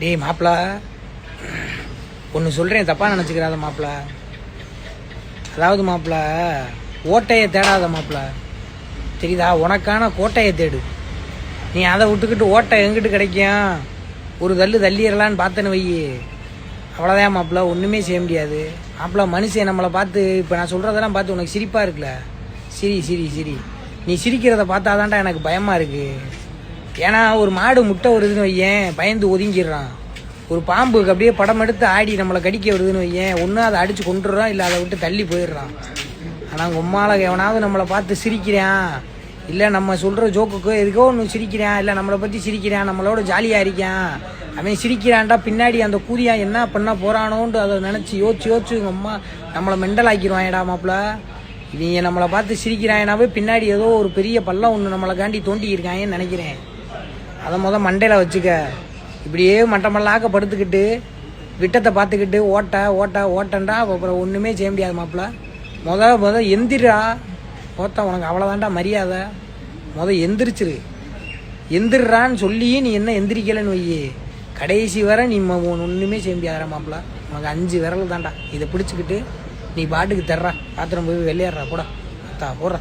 டேய் மாப்பிள, ஒன்று சொல்கிறேன், தப்பாக நினச்சிக்கிறாத மாப்பிள. அதாவது மாப்பிள, ஓட்டையை தேடாத மாப்பிள, தெரியுதா? உனக்கான கோட்டையை தேடு. நீ அதை விட்டுக்கிட்டு ஓட்டை எங்கிட்டு கிடைக்கும், ஒரு தள்ளிடலான்னு பார்த்தேன்னு வை, அவ்வளோதான் மாப்பிள, ஒன்றுமே செய்ய முடியாது மாப்பிள. மனுஷன் நம்மளை பார்த்து, இப்போ நான் சொல்கிறதெல்லாம் பார்த்து உனக்கு சிரிப்பாக இருக்குல்ல, சிரி. நீ சிரிக்கிறத பார்த்தாதான்டா எனக்கு பயமாக இருக்குது. ஏன்னா ஒரு மாடு முட்டை வருதுன்னு வையேன், பயந்து ஒதுங்கிடுறான். ஒரு பாம்புக்கு அப்படியே படம் எடுத்து ஆடி நம்மளை கடிக்க வருதுன்னு வையேன், ஒன்று அதை அடித்து கொண்டுடுறான், இல்லை அதை விட்டு தள்ளி போயிடுறான். ஆனால் உம்மால எவனாவது நம்மளை பார்த்து சிரிக்கிறான், இல்லை நம்ம சொல்கிற ஜோக்குக்கோ எதுக்கோ ஒன்று சிரிக்கிறான், இல்லை நம்மளை பற்றி சிரிக்கிறான், நம்மளோட ஜாலியாக இருக்கான், அவன் சிரிக்கிறான்டா, பின்னாடி அந்த கூதியான் என்ன பண்ண போகிறானோன்ட்டு அதை நினச்சி யோசிச்சு உங்கள் அம்மா நம்மளை மெண்டல் ஆக்கிடுவான்டா மாப்பிள்ள. இவங்க நம்மளை பார்த்து சிரிக்கிறாங்கனாவே பின்னாடி ஏதோ ஒரு பெரிய பள்ளம் ஒன்று நம்மளை காண்டி தோண்டிக்கிருக்காங்கன்னு நினைக்கிறேன். அதை மண்டையில் வச்சுக்க. இப்படியே மட்டமல்லாக்க படுத்துக்கிட்டு விட்டத்தை பார்த்துக்கிட்டு ஓட்டண்டா, அப்புறம் ஒன்றுமே செய்ய முடியாது மாப்பிள்ள. எந்திரா ஓத்த, உனக்கு அவ்வளோதான்டா மரியாதை. எந்திரிச்சிருறான்னு சொல்லி நீ என்ன எந்திரிக்கலைன்னு வையே, கடைசி வரை நீ ஒன்றுமே செய்ய முடியாதா மாப்பிள்ள. உனக்கு 5 விரல் தான்டா. இதை பிடிச்சிக்கிட்டு நீ பாட்டுக்கு தர்றா, பாத்திரம் போய் வெளியேறா, போடா போடுறா.